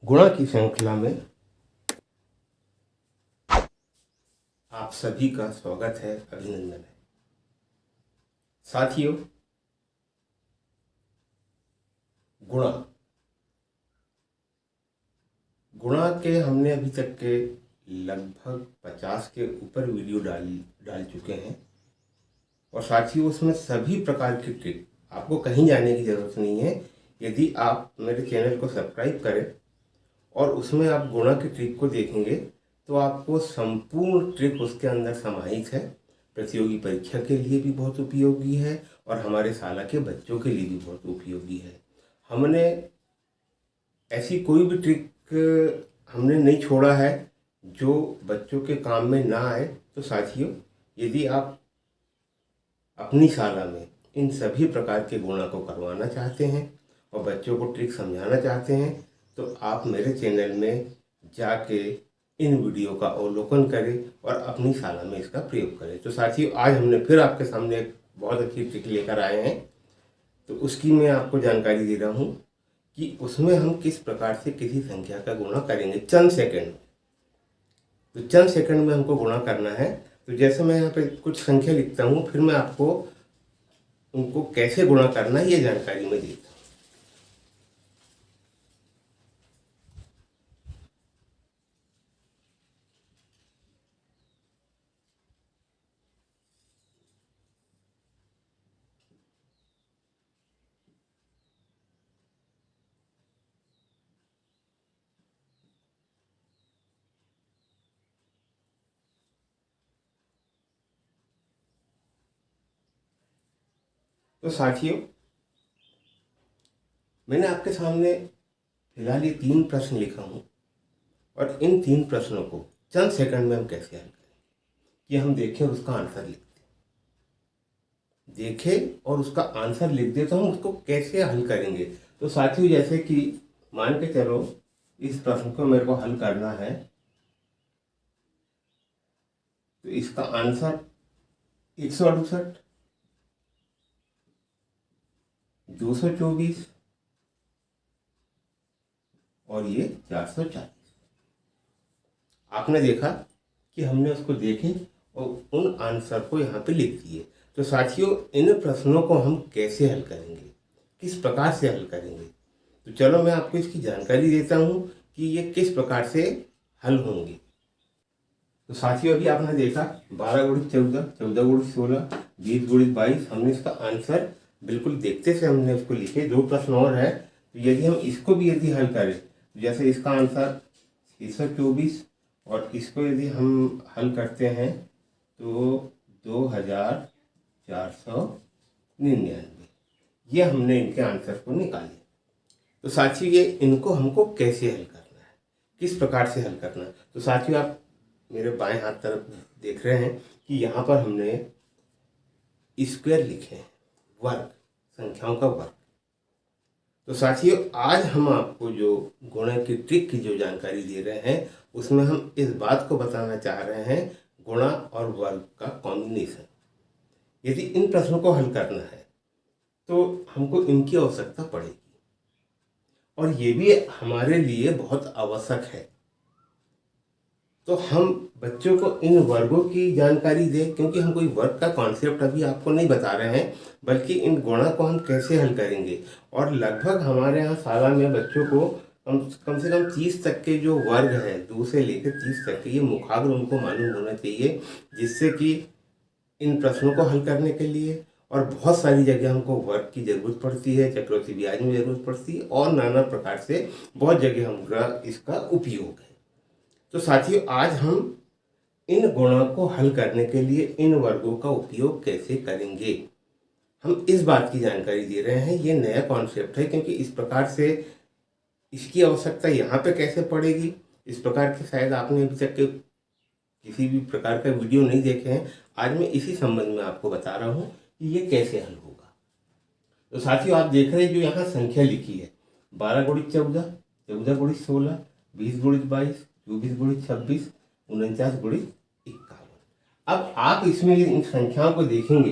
गुणा की श्रृंखला में आप सभी का स्वागत है, अभिनंदन है। साथियों, गुणा गुणा के हमने अभी तक के लगभग 50 के ऊपर वीडियो डाल चुके हैं और साथियों उसमें सभी प्रकार की ट्रिक, आपको कहीं जाने की ज़रूरत नहीं है। यदि आप मेरे चैनल को सब्सक्राइब करें और उसमें आप गुणा की ट्रिक को देखेंगे तो आपको संपूर्ण ट्रिक उसके अंदर समाहित है। प्रतियोगी परीक्षा के लिए भी बहुत उपयोगी है और हमारे शाला के बच्चों के लिए भी बहुत उपयोगी है। हमने ऐसी कोई भी ट्रिक हमने नहीं छोड़ा है जो बच्चों के काम में ना आए। तो साथियों, यदि आप अपनी शाला में इन सभी प्रकार के गुणा को करवाना चाहते हैं और बच्चों को ट्रिक समझाना चाहते हैं तो आप मेरे चैनल में जाके इन वीडियो का अवलोकन करें और अपनी शाला में इसका प्रयोग करें। तो साथियों, आज हमने फिर आपके सामने एक बहुत अच्छी ट्रिक लेकर आए हैं। तो उसकी मैं आपको जानकारी दे रहा हूँ कि उसमें हम किस प्रकार से किसी संख्या का गुणा करेंगे चंद सेकंड में। तो चंद सेकंड में हमको गुणा करना है। तो जैसे मैं यहाँ पे कुछ संख्या लिखता हूँ, फिर मैं आपको उनको कैसे गुणा करना है ये जानकारी मैं देता हूँ। तो साथियों, मैंने आपके सामने फिलहाल ये 3 प्रश्न लिखा हूँ और इन 3 प्रश्नों को चंद सेकंड में हम कैसे हल करें कि हम देखें और उसका आंसर लिख दें तो हम उसको कैसे हल करेंगे। तो साथियों, जैसे कि मान के चलो इस प्रश्न को मेरे को हल करना है, तो इसका आंसर 168, 224 और ये 440। आपने देखा कि हमने उसको देखे और उन आंसर को यहाँ पे लिख दिए। तो साथियों, इन प्रश्नों को हम कैसे हल करेंगे, किस प्रकार से हल करेंगे, तो चलो मैं आपको इसकी जानकारी देता हूँ कि ये किस प्रकार से हल होंगे। तो साथियों, अभी आपने देखा 12 गुणित 14, 14 गुणित 16, 20 गुणित 22। हमने इसका आंसर बिल्कुल देखते से हमने उसको लिखे। 2 प्रश्न और है, तो यदि हम इसको भी यदि हल करें तो जैसे इसका आंसर 624 और इसको यदि हम हल करते हैं तो 2499, ये हमने इनके आंसर को निकाले। तो साथियों, ये इनको हमको कैसे हल करना है, किस प्रकार से हल करना है। तो साथियों, आप मेरे बाएं हाथ तरफ देख रहे हैं कि यहाँ पर हमने स्क्वायर लिखे हैं, वर्ग, संख्याओं का वर्ग। तो साथियों, आज हम आपको जो गुणा की ट्रिक की जो जानकारी दे रहे हैं उसमें हम इस बात को बताना चाह रहे हैं, गुणा और वर्ग का कॉम्बिनेशन। यदि इन प्रश्नों को हल करना है तो हमको इनकी आवश्यकता पड़ेगी और ये भी हमारे लिए बहुत आवश्यक है। तो हम बच्चों को इन वर्गों की जानकारी दें, क्योंकि हम कोई वर्ग का कॉन्सेप्ट अभी आपको नहीं बता रहे हैं, बल्कि इन गुणा को हम कैसे हल करेंगे। और लगभग हमारे यहाँ शाला में बच्चों को कम से कम 30 तक के जो वर्ग हैं, 2 से लेकर 30 तक के, ये मुखाग्र उनको मालूम होना चाहिए, जिससे कि इन प्रश्नों को हल करने के लिए और बहुत सारी जगह हमको वर्ग की ज़रूरत पड़ती है, चक्रवृद्धि ब्याज में ज़रूरत पड़ती है और नाना प्रकार से बहुत जगह हमारा इसका उपयोग है। तो साथियों, आज हम इन गुणों को हल करने के लिए इन वर्गों का उपयोग कैसे करेंगे, हम इस बात की जानकारी दे रहे हैं। ये नया कॉन्सेप्ट है, क्योंकि इस प्रकार से इसकी आवश्यकता यहाँ पे कैसे पड़ेगी, इस प्रकार के शायद आपने अभी तक के किसी भी प्रकार का वीडियो नहीं देखे हैं। आज मैं इसी संबंध में आपको बता रहा हूँ कि ये कैसे हल होगा। तो साथियों, आप देख रहे हैं जो यहाँ संख्या लिखी है 12 गुणित 14, 14 गुणित 16, 20 गुणित 22, 24 गुणित 26, 49 गुणित 51। अब आप इसमें इन संख्याओं को देखेंगे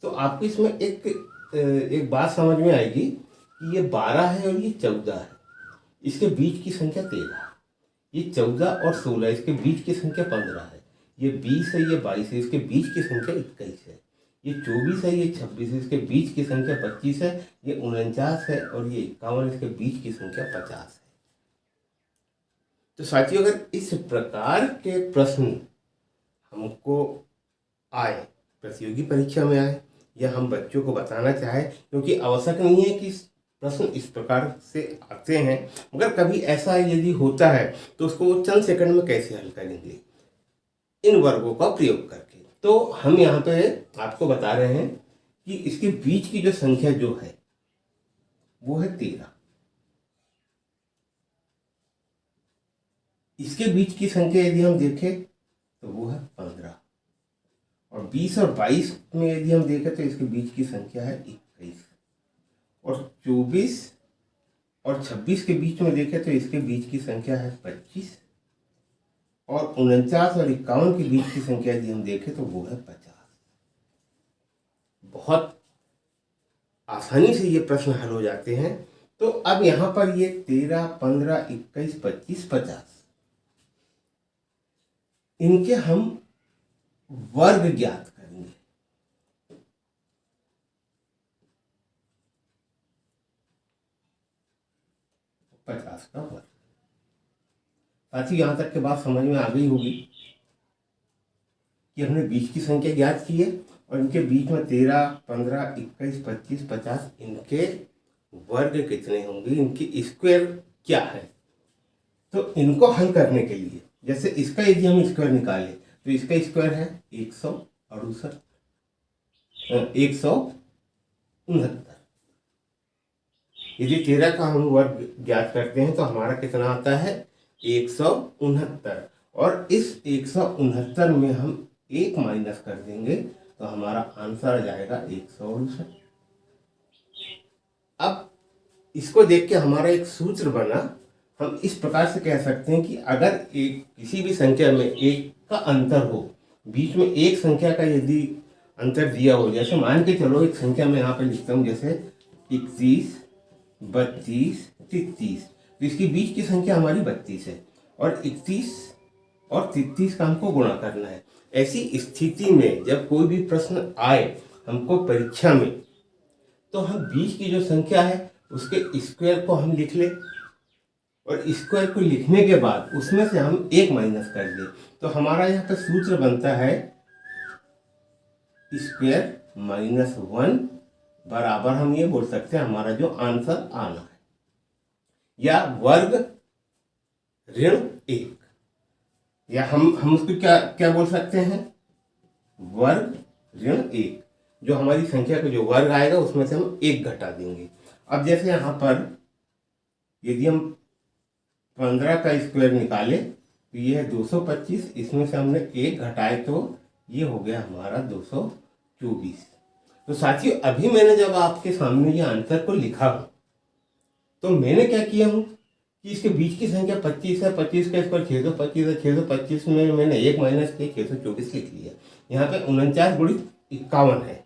तो आपको इसमें एक बात समझ में आएगी कि ये 12 है और ये 14 है। इसके बीच की संख्या 13, ये 14 और 16, इसके बीच की संख्या 15 है, ये 20 है, ये 22 है, इसके बीच की संख्या 21 है, ये 24 है, ये 26 है, इसके बीच की संख्या 25 है, ये 49 है और ये 51, इसके बीच की संख्या 50 है। तो साथियों, अगर इस प्रकार के प्रश्न हमको आए, प्रतियोगी परीक्षा में आए, या हम बच्चों को बताना चाहें, क्योंकि आवश्यक नहीं है कि प्रश्न इस प्रकार से आते हैं, मगर कभी ऐसा यदि होता है तो उसको वो चंद सेकंड में कैसे हल करेंगे इन वर्गों का प्रयोग करके। तो हम यहाँ पे आपको बता रहे हैं कि इसके बीच की जो संख्या जो है वो है 13, इसके बीच की संख्या यदि हम देखें तो वो है 15, और 20 और 22 में यदि हम देखें तो इसके बीच की संख्या है 21, और 24 और 26 के बीच में देखें तो इसके बीच की संख्या है 25, और 49 और 51 के बीच की संख्या यदि हम देखें तो वो है 50। बहुत आसानी से ये प्रश्न हल हो जाते हैं। तो अब यहाँ पर ये 13, 15, 21, 25, 50, इनके हम वर्ग ज्ञात करेंगे। पचास का वर्ग। साथी, यहां तक के बात समझ में आ गई होगी कि हमने बीच की संख्या ज्ञात की है और इनके बीच में 13, 15, 21, 25, 50 इनके वर्ग कितने होंगे, इनकी स्क्वायर क्या है। तो इनको हल करने के लिए, जैसे इसका यदि हम स्क्वायर निकालें तो इसका स्क्वायर है 168, 169। यदि 13 का हम वर्ग ज्ञात करते हैं तो हमारा कितना आता है 169, और इस 169 में हम 1 माइनस कर देंगे तो हमारा आंसर आ जाएगा 168। अब इसको देख के हमारा एक सूत्र बना। हम इस प्रकार से कह सकते हैं कि अगर एक किसी भी संख्या में एक का अंतर हो, बीच में एक संख्या का यदि अंतर दिया हो, जैसे मान के चलो एक संख्या में यहाँ पे लिखता हूँ, जैसे 31, 32, 33, तो इसके बीच की संख्या हमारी 32 है, और 31 और 33 का हमको गुणा करना है। ऐसी स्थिति में जब कोई भी प्रश्न आए हमको परीक्षा में, तो हम बीच की जो संख्या है उसके स्क्वायर को हम लिख ले, और स्क्वायर को लिखने के बाद उसमें से हम 1 माइनस कर दें, तो हमारा यहाँ पे सूत्र बनता है स्क्वायर माइनस 1 बराबर, हम ये बोल सकते हैं हमारा जो आंसर आना है, या वर्ग ऋण 1, या हम उसको क्या क्या बोल सकते हैं, वर्ग ऋण 1। जो हमारी संख्या का जो वर्ग आएगा उसमें से हम 1 घटा देंगे। अब जैसे यहाँ पर यदि हम 15 का स्क्वायर निकाले तो ये है 225, इसमें से हमने 1 घटाए तो ये हो गया हमारा 224। तो साथियों, अभी मैंने जब आपके सामने ये आंसर को लिखा हो तो मैंने क्या किया हूँ कि इसके बीच की संख्या 25 है, 25 का स्क्वायर 625 है, 625 में मैंने 1 माइनस किया, 624 लिख लिया। यहाँ पे 49 गुणित 51 है,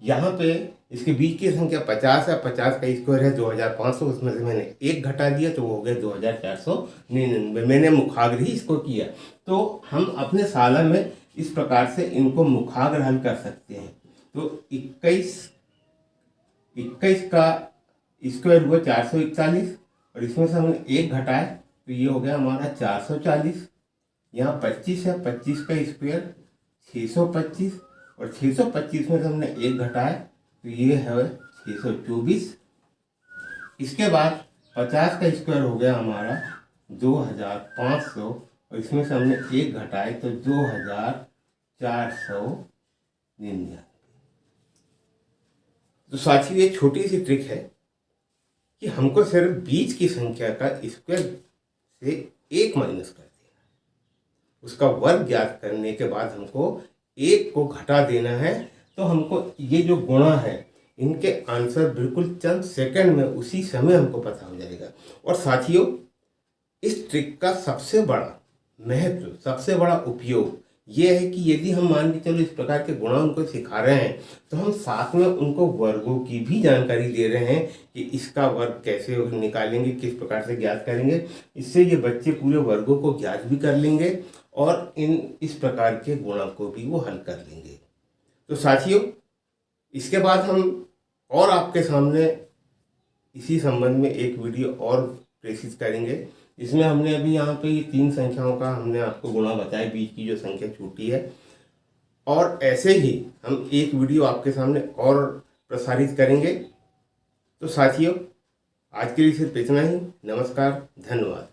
यहाँ पे इसके बीच की संख्या 50 है, 50 का स्क्वायर है 2500, उसमें से मैंने 1 घटा दिया तो वो हो गया 2499। मैंने मुखाग्र ही इसको किया। तो हम अपने साला में इस प्रकार से इनको मुखाग्र हल कर सकते हैं। तो 21 का स्क्वायर हुआ 441, और इसमें से हमने 1 घटाया तो ये हो गया हमारा 440। यहाँ 25 है, 25 का स्क्वायर 625, और 625 में से हमने 1 घटाया तो ये है 624। इसके बाद 50 का स्क्वायर हो गया हमारा 2500, और इसमें से हमने 1 घटाए तो 2499। तो साथियों, ये छोटी सी ट्रिक है कि हमको सिर्फ बीच की संख्या का स्क्वायर से 1 माइनस कर देना, उसका वर्ग ज्ञात करने के बाद हमको 1 को घटा देना है। तो हमको ये जो गुणा है इनके आंसर बिल्कुल चंद सेकंड में उसी समय हमको पता हो जाएगा। और साथियों, इस ट्रिक का सबसे बड़ा महत्व, सबसे बड़ा उपयोग ये है कि यदि हम मान के चलो इस प्रकार के गुणा उनको सिखा रहे हैं तो हम साथ में उनको वर्गों की भी जानकारी दे रहे हैं कि इसका वर्ग कैसे निकालेंगे, किस प्रकार से ज्ञात करेंगे। इससे ये बच्चे पूरे वर्गों को ज्ञात भी कर लेंगे और इस प्रकार के गुणा को भी वो हल कर लेंगे। तो साथियों, इसके बाद हम और आपके सामने इसी संबंध में एक वीडियो और प्रेषित करेंगे, इसमें हमने अभी यहाँ पे ये 3 संख्याओं का हमने आपको गुणा बताया, बीच की जो संख्या छूटी है। और ऐसे ही हम एक वीडियो आपके सामने और प्रसारित करेंगे। तो साथियों, आज के लिए सिर्फ इतना ही। नमस्कार, धन्यवाद।